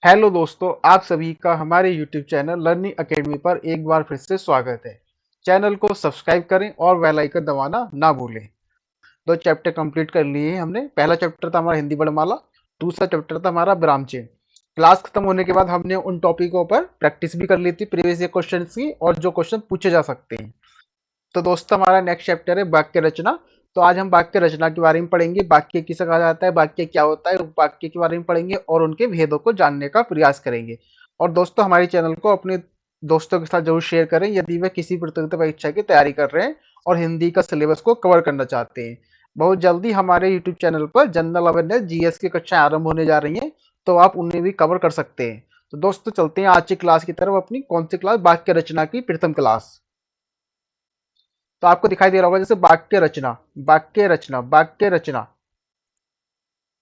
Hello दोस्तों, आप सभी का हमारे YouTube चैनल लर्निंग एकेडमी पर एक बार फिर से स्वागत है। चैनल को सब्सक्राइब करें और बेल आइकन दबाना ना भूलें। दो चैप्टर कंप्लीट कर लिए हैं हमने। पहला चैप्टर था हमारा हिंदी वर्णमाला, दूसरा चैप्टर था हमारा विराम चिन्ह। क्लास खत्म होने के बाद हमने उन टॉपिकों पर प्रैक्टिस भी कर ली थी, प्रीवियस ईयर क्वेश्चन की, और जो क्वेश्चन पूछे जा सकते हैं। तो दोस्तों, हमारा नेक्स्ट चैप्टर है वाक्य रचना। तो आज हम वाक्य रचना के बारे में पढ़ेंगे। वाक्य किसे कहा जाता है, वाक्य क्या होता है, वाक्य के बारे में पढ़ेंगे और उनके भेदों को जानने का प्रयास करेंगे। और दोस्तों, हमारे चैनल को अपने दोस्तों के साथ जरूर शेयर करें यदि वे किसी प्रतियोगिता परीक्षा की तैयारी कर रहे हैं और हिंदी का सिलेबस को कवर करना चाहते हैं। बहुत जल्दी हमारे यूट्यूब चैनल पर जनरल अवेयरनेस जीएस की कक्षाएं आरंभ होने जा रही हैं, तो आप उन्हें भी कवर कर सकते हैं। तो दोस्तों, चलते हैं आज की क्लास की तरफ। अपनी कौन सी क्लास, वाक्य रचना की प्रथम क्लास। तो आपको दिखाई दे रहा होगा जैसे वाक्य रचना, वाक्य रचना, वाक्य रचना,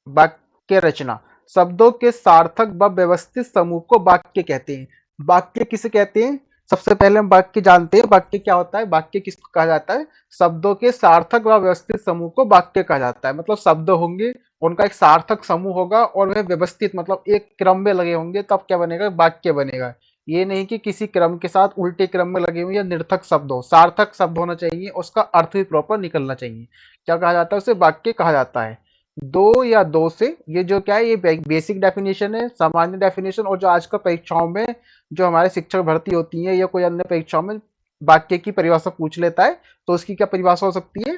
वाक्य रचना। शब्दों के सार्थक व व्यवस्थित समूह को वाक्य कहते हैं। वाक्य किसे कहते हैं? सबसे पहले हम वाक्य जानते हैं। वाक्य क्या होता है, वाक्य किसको कहा जाता है? शब्दों के सार्थक व व्यवस्थित समूह को वाक्य कहा जाता है। मतलब शब्द होंगे, उनका एक सार्थक समूह होगा और वह व्यवस्थित मतलब एक क्रम में लगे होंगे, तब क्या बनेगा, वाक्य बनेगा। ये नहीं कि किसी क्रम के साथ उल्टे क्रम में लगे हुए या निर्थक शब्द हो। सार्थक शब्द होना चाहिए, उसका अर्थ भी प्रॉपर निकलना चाहिए। क्या कहा जाता है उसे? वाक्य कहा जाता है। दो या दो से, ये जो क्या है, ये बेसिक डेफिनेशन है, सामान्य डेफिनेशन। और जो आजकल परीक्षाओं में जो हमारे शिक्षक भर्ती होती है या कोई अन्य परीक्षाओं में वाक्य की परिभाषा पूछ लेता है, तो उसकी क्या परिभाषा हो सकती है?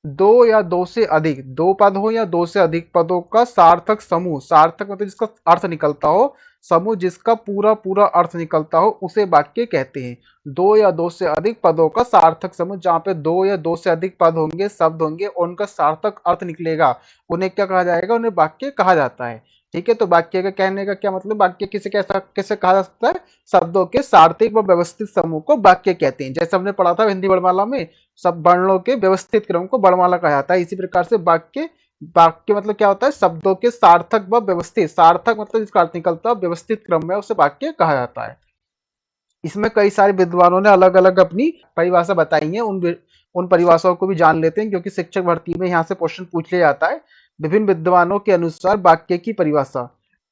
दो या दो से अधिक, दो पद हो या दो से अधिक पदों का सार्थक समूह। सार्थक मतलब जिसका अर्थ निकलता हो, समूह जिसका पूरा पूरा अर्थ निकलता हो, उसे वाक्य कहते हैं। दो या दो से अधिक पदों का सार्थक समूह, जहां पे दो या दो से अधिक पद होंगे, शब्द होंगे और उनका सार्थक अर्थ निकलेगा, उन्हें क्या कहा जाएगा? उन्हें वाक्य कहा जाता है। ठीक है, तो वाक्य का कहने का क्या मतलब, वाक्य किसे कैसा कैसे कहा जा सकता है? शब्दों के सार्थक व व्यवस्थित समूह को वाक्य कहते हैं। जैसे हमने पढ़ा था हिंदी वर्णमाला में, सब वर्णों के व्यवस्थित क्रम को वर्णमाला कहा जाता है। इसी प्रकार से वाक्य, वाक्य मतलब क्या होता है? शब्दों के सार्थक व व्यवस्थित, सार्थक मतलब जिसका अर्थ निकलता है, व्यवस्थित क्रम में उसे वाक्य कहा जाता है। इसमें कई सारे विद्वानों ने अलग अलग अपनी परिभाषा बताई है। उन परिभाषाओं को भी जान लेते हैं, क्योंकि शिक्षक भर्ती में यहाँ से क्वेश्चन पूछ लिया जाता है। विभिन्न विद्वानों के अनुसार वाक्य की परिभाषा।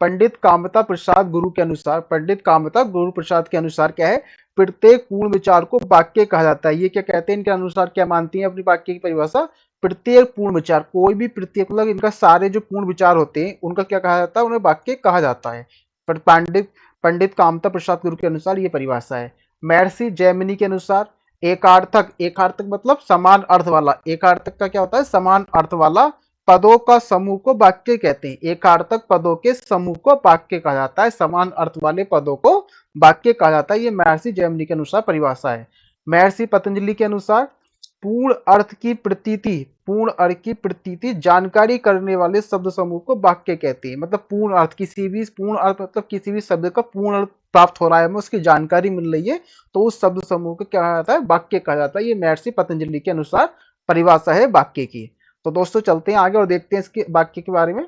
पंडित कामता प्रसाद गुरु के अनुसार, पंडित कामता गुरु प्रसाद के अनुसार क्या है? प्रत्येक पूर्ण विचार को वाक्य कहा जाता है। ये क्या कहते हैं, इनके अनुसार क्या मानती है अपनी वाक्य की परिभाषा? प्रत्येक पूर्ण विचार, कोई भी प्रत्येक मतलब इनका सारे जो पूर्ण विचार होते हैं उनका क्या कहा जाता है? उन्हें वाक्य कहा जाता है। पर पंडित पंडित कामता प्रसाद गुरु के अनुसार ये परिभाषा है। महर्षि जैमिनी के अनुसार एकार्थक, एकार्थक मतलब समान अर्थ वाला, एकार्थक का क्या होता है? समान अर्थ वाला पदों का समूह को वाक्य कहते हैं। एकार्थक पदों के समूह को वाक्य कहा जाता है, समान अर्थ वाले पदों को वाक्य कहा जाता है। ये महर्षि जैमिनी के अनुसार परिभाषा है। महर्षि पतंजलि के अनुसार पूर्ण अर्थ की प्रतीति, पूर्ण अर्थ की प्रतीति जानकारी करने वाले शब्द समूह को वाक्य कहते हैं। मतलब पूर्ण अर्थ, किसी भी पूर्ण अर्थ मतलब किसी भी शब्द का पूर्ण अर्थ प्राप्त हो रहा है, हमें उसकी जानकारी मिल रही है, तो उस शब्द समूह को क्या कहा जाता है? वाक्य कहा जाता है। ये महर्षि पतंजलि के अनुसार परिभाषा है वाक्य की। तो दोस्तों, चलते हैं आगे और देखते हैं इसके वाक्य के बारे में।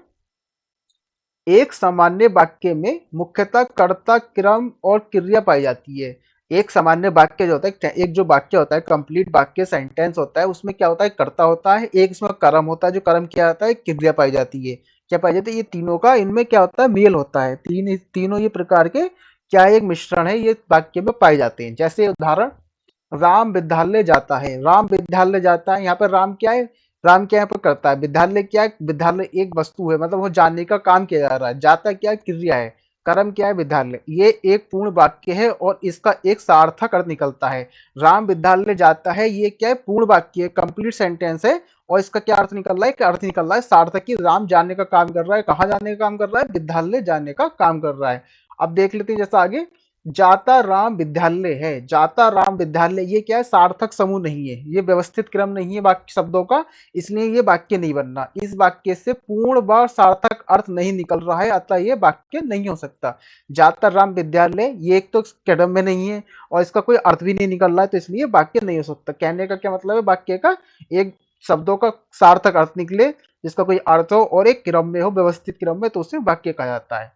एक सामान्य वाक्य में मुख्यतः कर्ता, क्रम और क्रिया पाई जाती है। एक सामान्य वाक्य जो होता है, एक जो वाक्य होता है, कंप्लीट वाक्य, सेंटेंस होता है, उसमें क्या होता है? कर्ता होता है, एक इसमें कर्म होता है, जो कर्म किया जाता है, क्रिया पाई जाती है। क्या पाई जाती है? ये तीनों का इनमें क्या होता है? मेल होता है। तीनों ये प्रकार के क्या एक मिश्रण है, ये वाक्य में पाए जाते हैं। जैसे उदाहरण, राम विद्यालय जाता है, राम विद्यालय जाता है। यहाँ पर राम क्या है? राम क्या यहाँ पर करता है? विद्यालय क्या है? विद्यालय एक वस्तु है, मतलब वो जानने का काम किया जा रहा है। जाता क्या है? क्रिया है। कर्म क्या है? विद्यालय। ये एक पूर्ण वाक्य है और इसका एक सार्थक अर्थ निकलता है। राम विद्यालय जाता है, ये क्या है? पूर्ण वाक्य है, कंप्लीट सेंटेंस है। और इसका क्या अर्थ निकल रहा है? क्या अर्थ निकल रहा है? सार्थक की राम जानने का काम कर रहा है। कहाँ जानने का काम कर रहा है? विद्यालय जानने का काम कर रहा है। अब देख लेते हैं जैसा आगे, जाता राम विद्यालय है, जाता राम विद्यालय, ये क्या है? सार्थक समूह नहीं है, ये व्यवस्थित क्रम नहीं है वाक्य शब्दों का, इसलिए ये वाक्य नहीं बनना। इस वाक्य से पूर्ण व सार्थक अर्थ नहीं निकल रहा है, अतः ये वाक्य नहीं हो सकता। जाता राम विद्यालय, ये एक तो क्रम में नहीं है और इसका कोई अर्थ भी नहीं निकल रहा है, तो इसलिए वाक्य नहीं हो सकता। कहने का क्या मतलब है? वाक्य का एक शब्दों का सार्थक अर्थ निकले, जिसका कोई अर्थ हो और एक क्रम में हो, व्यवस्थित क्रम में, तो उसे वाक्य कहा जाता है।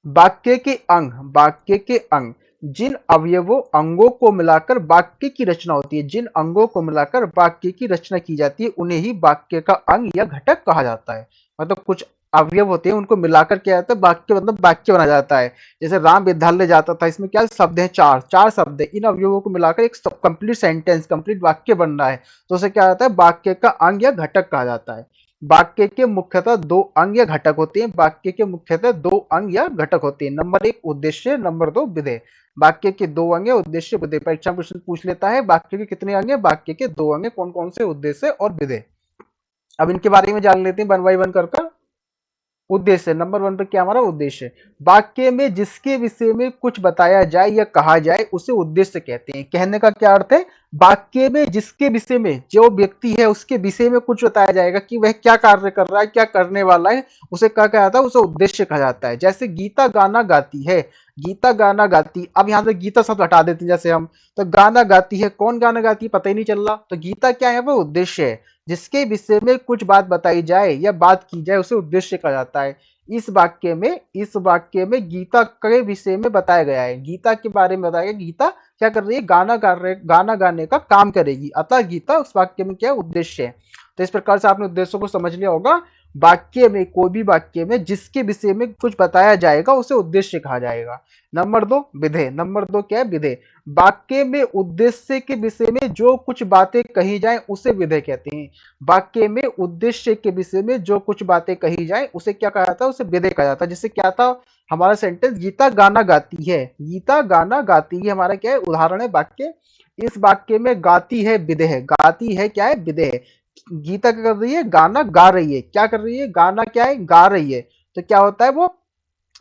वाक्य के अंग, वाक्य के अंग, जिन अवयवों अंगों को मिलाकर वाक्य की रचना होती है, जिन अंगों को मिलाकर वाक्य की रचना की जाती है, उन्हें ही वाक्य का अंग या घटक कहा जाता है। मतलब कुछ अवयव होते हैं उनको मिलाकर क्या जाता है वाक्य मतलब वाक्य बना जाता है। जैसे राम विद्यालय जाता था, इसमें क्या शब्द है, चार चार शब्द है, इन अवयवों को मिलाकर एक कंप्लीट सेंटेंस कंप्लीट वाक्य बन रहा है, तो उसे क्या जाता है वाक्य का अंग या घटक कहा जाता है। वाक्य के मुख्यतः दो अंग या घटक होते हैं, वाक्य के मुख्यतः दो अंग या घटक होते हैं। नंबर एक उद्देश्य, नंबर दो विधेय। वाक्य के दो अंग है, उद्देश्य विधेय। परीक्षा में प्रश्न पूछ लेता है वाक्य के कितने अंग है, वाक्य के दो अंग है, कौन कौन से, उद्देश्य और विधेय। अब इनके बारे में जान लेते हैं वन बाई वन कर कर। उद्देश्य नंबर वन पे क्या हमारा उद्देश्य, वाक्य में जिसके विषय में कुछ बताया जाए या कहा जाए उसे उद्देश्य कहते हैं। कहने का क्या अर्थ है, वाक्य में जिसके विषय में, जो व्यक्ति है उसके विषय में कुछ बताया जाएगा कि वह क्या कार्य कर रहा है, क्या करने वाला है, उसे क्या कहा जाता है, उसे उद्देश्य कहा जाता है। जैसे गीता गाना गाती है, गीता गाना गाती, अब यहाँ से गीता शब्द हटा देते हैं जैसे हम, तो गाना गाती है, कौन गाना गाती है पता ही नहीं चल रहा, तो गीता क्या है, वो उद्देश्य है। जिसके विषय में कुछ बात बताई जाए या बात की जाए उसे उद्देश्य कहा जाता है। इस वाक्य में गीता के विषय में बताया गया है, गीता के बारे में बताया गया, गीता क्या कर रही है, गाना गाने का काम करेगी, अतः गीता उस वाक्य में क्या उद्देश्य है। तो इस प्रकार से आपने उद्देश्यों को समझ लिया होगा। वाक्य में, कोई भी वाक्य में जिसके विषय में कुछ बताया जाएगा उसे उद्देश्य कहा जाएगा। नंबर दो विधेय, नंबर दो क्या है, विधेय। वाक्य में उद्देश्य के विषय में जो कुछ बातें कही जाए उसे विधेय कहते हैं। वाक्य में उद्देश्य के विषय में जो कुछ बातें कही जाए उसे क्या कहा जाता है, उसे विधेय कहा जाता है। जैसे क्या था हमारा सेंटेंस, गीता गाना गाती है, गीता गाना गाती है हमारा क्या है, उदाहरण है वाक्य। इस वाक्य में गाती है विधेय है, गाती है क्या है, विधेय है। गीता क्या कर रही है, गाना गा रही है, क्या कर रही है, गाना क्या है, गा रही है। तो क्या होता है वो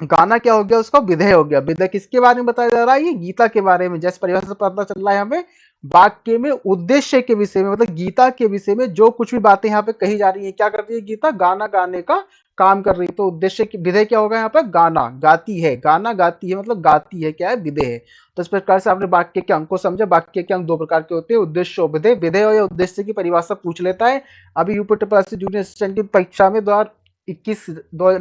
गाना क्या हो गया, उसका विधेय हो गया। विधेय किसके बारे में बताया जा रहा है, ये गीता के बारे में। जैसे परिभाषा से पता चल रहा है हमें, वाक्य में उद्देश्य के विषय में मतलब गीता के विषय में जो कुछ भी बातें यहाँ पे कही जा रही है, क्या कर रही है गीता, गाना गाने का काम कर रही है। तो उद्देश्य की विधेय क्या होगा यहाँ पे, गाना गाती है, गाना गाती है मतलब गाती है क्या है, विधेय है। तो इस प्रकार से आपने वाक्य के अंक को समझा। वाक्य के अंक दो प्रकार के होते हैं, उद्देश्य और विधेय। विधेय और उद्देश्य की परिभाषा पूछ लेता है। अभी यूपी ट्रिपल जूनियर असिस्टेंट की परीक्षा में 2021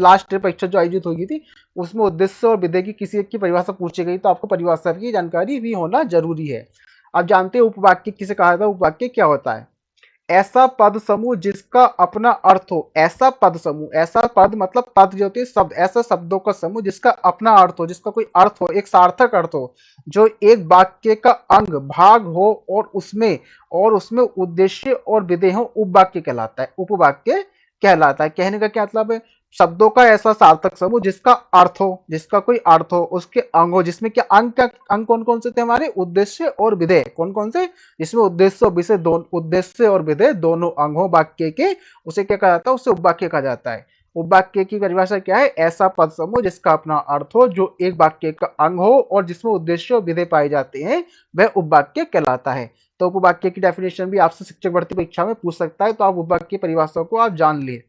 लास्ट परीक्षा जो आयोजित हुई थी, उसमें उद्देश्य और विधेय की किसी एक की परिभाषा पूछी गई, तो आपको परिभाषा की जानकारी भी होना जरूरी है। अब जानते हैं उपवाक्य किसे कहा जाता है, उपवाक्य क्या होता है, ऐसा पद समूह जिसका अपना अर्थ हो। ऐसा पद समूह, ऐसा पद मतलब पद जो होती है शब्द, ऐसा शब्दों का समूह जिसका अपना अर्थ हो, जिसका कोई अर्थ हो, एक सार्थक अर्थ हो, जो एक वाक्य का अंग भाग हो और उसमें उद्देश्य और विधेय हो, उपवाक्य कहलाता है, उपवाक्य कहलाता है। कहने का क्या मतलब है, शब्दों का ऐसा सार्थक समूह जिसका अर्थ हो, जिसका कोई अर्थ हो, उसके अंग हो, जिसमें क्या अंग, क्या अंग कौन कौन से थे हमारे, उद्देश्य और विधेय, कौन कौन से, जिसमें उद्देश्य और विधेय दोनों अंग हो वाक्य के, उसे क्या कहा जाता है, उसे उपवाक्य कहा जाता है। उपवाक्य की परिभाषा क्या है, ऐसा पद समूह जिसका अपना अर्थ हो, जो एक वाक्य का अंग हो और जिसमें उद्देश्य और विधेय पाए जाते हैं, वह उपवाक्य कहलाता है। तो उपवाक्य की डेफिनेशन भी आपसे शिक्षक भर्ती परीक्षा में पूछ सकता है, तो आप उपवाक्य की परिभाषा को आप जान लिए।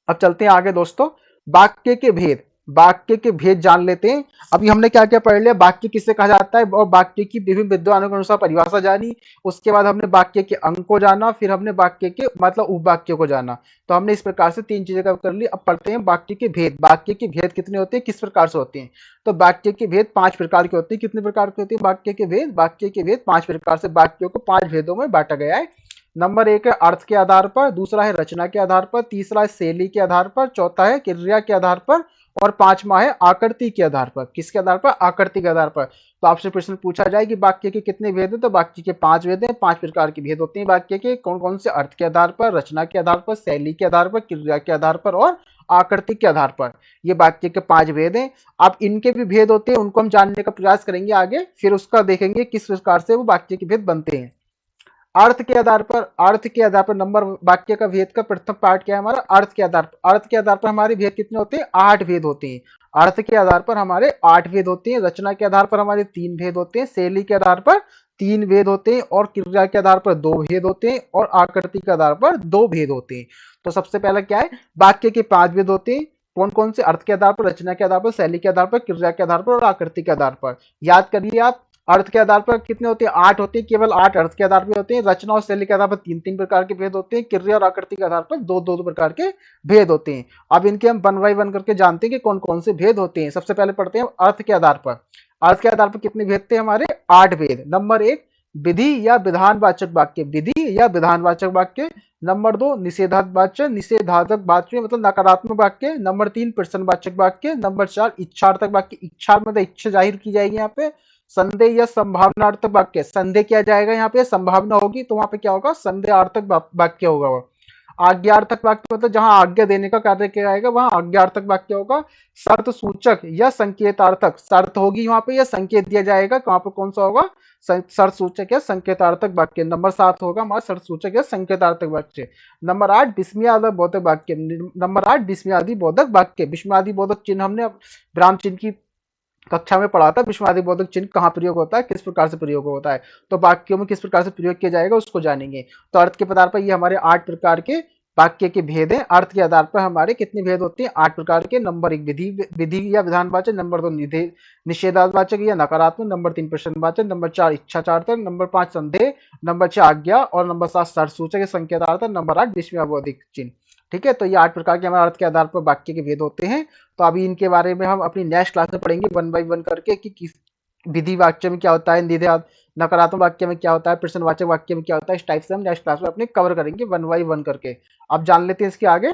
अब चलते हैं आगे दोस्तों, वाक्य के भेद। वाक्य के भेद जान लेते हैं। अभी हमने क्या क्या पढ़ लिया, वाक्य किसे कहा जाता है और वाक्य की विभिन्न विद्वानों के अनुसार परिभाषा जानी। उसके बाद हमने वाक्य के अंग को जाना, फिर हमने वाक्य के मतलब उपवाक्य को जाना। तो हमने इस प्रकार से तीन चीजें कर ली। अब पढ़ते हैं वाक्य के भेद। वाक्य के भेद कितने होते हैं, किस प्रकार से होते हैं। तो वाक्य के भेद पांच प्रकार के होते हैं। कितने प्रकार के होते हैं वाक्य के भेद, वाक्य के भेद पांच प्रकार से, वाक्यों को पांच भेदों में बांटा गया है। नंबर एक है अर्थ के आधार पर, दूसरा है रचना के आधार पर, तीसरा है शैली के आधार पर, चौथा है क्रिया के आधार पर, और पांचवा है आकृति के आधार पर। किसके आधार पर, आकृति के आधार पर। तो आपसे प्रश्न पूछा जाए कि वाक्य के कितने भेद हैं, तो वाक्य के पांच भेद हैं। पांच प्रकार के भेद होते हैं वाक्य के, कौन कौन से, अर्थ के आधार पर, रचना के आधार पर, शैली के आधार पर, क्रिया के आधार पर और आकृति के आधार पर। ये वाक्य के पांच भेद हैं। अब इनके भी भेद होते हैं, उनको हम जानने का प्रयास करेंगे आगे, फिर उसका देखेंगे किस प्रकार से वो वाक्य के भेद बनते हैं। अर्थ के आधार पर नंबर, वाक्य का भेद का प्रथम पार्ट क्या है हमारा, अर्थ के आधार पर। अर्थ के आधार पर हमारे भेद कितने होते हैं, आठ भेद होते हैं। अर्थ के आधार पर हमारे आठ भेद होते हैं। रचना के आधार पर हमारे तीन भेद होते हैं, शैली के आधार पर तीन भेद होते हैं, और क्रिया के आधार पर दो भेद होते हैं, और आकृति के आधार पर दो भेद होते हैं। तो सबसे पहला क्या है, वाक्य के पांच भेद होते हैं। कौन कौन से, अर्थ के आधार पर, रचना के आधार पर, शैली के आधार पर, क्रिया के आधार पर और आकृति के आधार पर। याद करिए आप, अर्थ के आधार पर कितने होते हैं, आठ होते हैं, केवल आठ अर्थ के आधार पर होते हैं। रचना और शैली के आधार पर तीन तीन प्रकार के भेद होते हैं। क्रिया और आकृति के आधार पर दो दो प्रकार के भेद होते हैं। अब इनके हम वन बाई वन करके जानते हैं कि कौन कौन से भेद होते हैं। सबसे पहले पढ़ते हैं अर्थ के आधार पर। अर्थ के आधार पर कितने भेद थे हमारे, आठ भेद। नंबर एक, विधि या विधानवाचक वाक्य, विधि या विधानवाचक वाक्य। नंबर 2 निषेधात्मक वाच्य, निषेधात्मक वाक्य मतलब नकारात्मक वाक्य। नंबर 3 प्रश्नवाचक वाक्य। नंबर 4 इच्छार्थक वाक्य, इच्छा मतलब इच्छा जाहिर की जाएगी यहाँ पे। संदेह या संभावनार्थक वाक्य, संदेह किया जाएगा यहाँ पे, संभावना होगी तो वहां पे क्या होगा, संदेहार्थक वाक्य होगा वो। आज्ञार्थक वाक्य मतलब जहां आज्ञा देने का कार्य किया जाएगा वहां आज्ञार्थक वाक्य होगा। शर्त सूचक या संकेतार्थक, शर्त होगी वहां पे या संकेत दिया जाएगा, वहां पे कौन सा होगा, शर्त सूचक या संकेतार्थक वाक्य। नंबर 7 होगा हमारा शर्त सूचक या संकेतार्थक वाक्य। नंबर 8 विस्मयादि बोधक वाक्य। नंबर 8 विस्मयादि बोधक वाक्य। विस्मयादि बोधक चिन्ह हमने विराम चिन्ह की कक्षा में पढ़ा था, विस्मयादि बोधक चिन्ह कहाँ प्रयोग होता है, किस प्रकार से प्रयोग होता है, तो वाक्यों में किस प्रकार से प्रयोग किया जाएगा उसको जानेंगे। तो अर्थ के पदार्थ पर ये हमारे 8 प्रकार के वाक्य के भेद हैं। अर्थ के आधार पर हमारे कितने भेद होते हैं, 8 प्रकार के। नंबर 1 विधि विधि या विधानवाचक। नंबर 2 निषेधात्मक या नकारात्मक। नंबर 3 प्रश्नवाचक। नंबर 4 इच्छाचार्थक। नंबर 5 संदेह। नंबर 6 आज्ञा। और नंबर 7 शर्तसूचक या संकेतार्थक। नंबर 8 विस्मयादिबोधक चिन्ह। ठीक है, तो ये 8 प्रकार के हमारे अर्थ के आधार पर वाक्य के भेद होते हैं। तो अभी इनके बारे में हम अपनी नेक्स्ट क्लास में पढ़ेंगे वन बाई वन करके कि किस विधि वाक्य में क्या होता है, नकारात्मक वाक्य में क्या होता है, प्रश्नवाचक वाक्य में क्या होता है। इस टाइप से हम नेक्स्ट क्लास में अपने कवर करेंगे वन बाई वन करके। अब जान लेते हैं इसके आगे।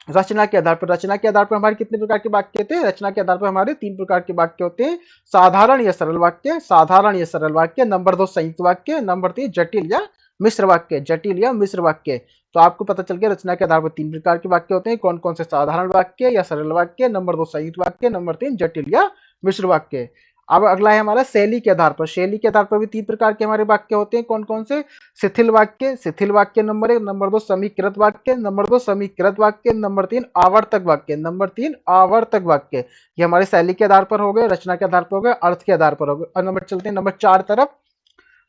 रचना के आधार पर, रचना के आधार पर हमारे कितने प्रकार के वाक्य थे, रचना के आधार पर हमारे 3 प्रकार के वाक्य होते हैं। साधारण या सरल वाक्य, साधारण या सरल वाक्य। नंबर 2 संयुक्त वाक्य। नंबर 3 जटिल या मिश्र वाक्य, जटिल या मिश्र वाक्य। तो आपको पता चल गया रचना के आधार पर 3 प्रकार के वाक्य होते हैं, कौन कौन से, साधारण वाक्य या सरल वाक्य। नंबर 2 संयुक्त वाक्य। नंबर 3 जटिल या मिश्र वाक्य। अब अगला है हमारा शैली के आधार पर, शैली के आधार पर भी 3 प्रकार के हमारे वाक्य होते हैं, कौन कौन से, शिथिल वाक्य, शिथिल वाक्य नंबर 1। नंबर 2 समीकृत वाक्य। नंबर 2 समीकृत वाक्य। नंबर 3 आवर्तक वाक्य। नंबर 3 आवर्तक वाक्य। ये हमारे शैली के आधार पर हो गए, रचना के आधार पर हो गए, अर्थ के आधार पर हो गए। और नंबर चलते हैं नंबर 4 तरफ।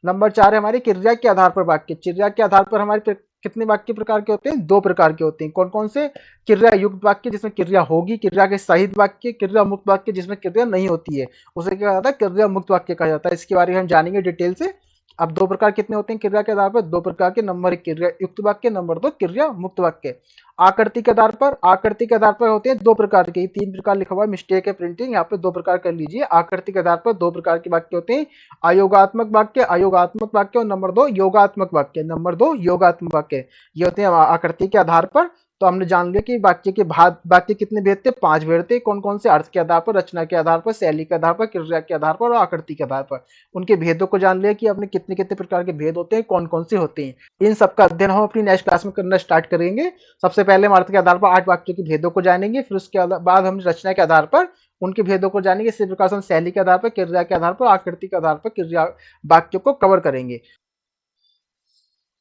नंबर 4 है हमारी क्रिया के आधार पर वाक्य। क्रिया के आधार पर हमारे कितने वाक्य प्रकार के होते हैं, 2 प्रकार के होते हैं, कौन कौन से, क्रिया युक्त वाक्य जिसमें क्रिया होगी, क्रिया के सहित वाक्य, क्रिया मुक्त वाक्य जिसमें क्रिया नहीं होती है, उसे क्या कहता है, क्रिया मुक्त वाक्य कहा जाता है। इसके बारे में हम जानेंगे डिटेल से। अब 2 प्रकार कितने होते हैं क्रिया के आधार पर, 2 प्रकार के। नंबर 1 क्रिया युक्त वाक्य। नंबर 2 क्रिया मुक्त वाक्य। आकृति के आधार पर, आकृति के आधार पर होते हैं 2 प्रकार के, 3 प्रकार लिखा हुआ है, मिस्टेक है प्रिंटिंग, यहाँ पे 2 प्रकार कर लीजिए। आकृति के आधार पर 2 प्रकार के वाक्य होते हैं, अयोगात्मक वाक्य, अयोगात्मक वाक्य। और नंबर 2 योगात्मक वाक्य, नंबर 2 योगात्मक वाक्य। ये होते हैं आकृति के आधार पर। तो हमने जान लिया कि वाक्य के भाग, वाक्य कितने भेद थे, 5 भेद थे, कौन कौन से, अर्थ के आधार पर, रचना के आधार पर, शैली के आधार पर, क्रिया के आधार पर और आकृति के आधार पर। उनके भेदों को जान लिया कि अपने कितने कितने प्रकार के भेद होते हैं, कौन कौन से होते हैं। इन सबका अध्ययन हम अपनी नेक्स्ट क्लास में करना स्टार्ट करेंगे। सबसे पहले हम अर्थ के आधार पर 8 वाक्यों के भेदों को जानेंगे, फिर उसके बाद हम रचना के आधार पर उनके भेदों को जानेंगे। इसी प्रकार से हम शैली के आधार पर, क्रिया के आधार पर, आकृति के आधार पर क्रिया वाक्यों को कवर करेंगे।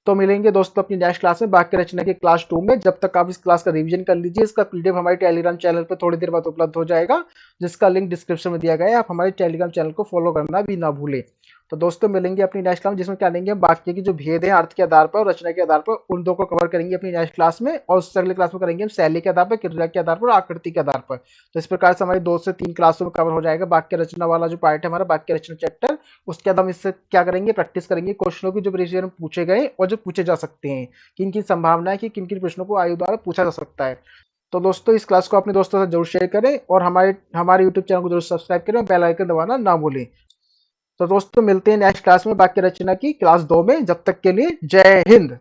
तो मिलेंगे दोस्तों अपनी नेक्स्ट क्लास में वाक्य रचना की क्लास 2 में। जब तक आप इस क्लास का रिवीजन कर लीजिए। इसका पीडीएफ हमारे टेलीग्राम चैनल पर थोड़ी देर बाद उपलब्ध हो जाएगा, जिसका लिंक डिस्क्रिप्शन में दिया गया है। आप हमारे टेलीग्राम चैनल को फॉलो करना भी ना भूलें। तो दोस्तों मिलेंगे अपनी नेक्स्ट क्लास, जिसमें क्या लेंगे हम, वाक्य की जो भेद है अर्थ के आधार पर और रचना के आधार पर, उन दो को कवर करेंगे अपनी नेक्स्ट क्लास में। और उससे अगले क्लास में करेंगे हम शैली के आधार पर, क्रिया के आधार पर, आकृति के आधार पर। तो इस प्रकार से हमारी 2 से 3 क्लासों में कवर हो जाएगा वाक्य रचना वाला जो पार्ट है हमारा, वाक्य रचना चैप्टर। उसके बाद हम इससे क्या करेंगे, प्रैक्टिस करेंगे क्वेश्चनों की जो प्रीवियस में पूछे गए और जो पूछे जा सकते हैं, किन किन संभावना है कि किन किन प्रश्नों को आयु द्वारा पूछा जा सकता है। तो दोस्तों इस क्लास को अपने दोस्तों से जरूर शेयर करें और हमारे यूट्यूब चैनल को जरूर सब्सक्राइब करें और बेल आइकन दबाना ना भूलें। तो दोस्तों मिलते हैं नेक्स्ट क्लास में वाक्य रचना की क्लास 2 में। जब तक के लिए जय हिंद।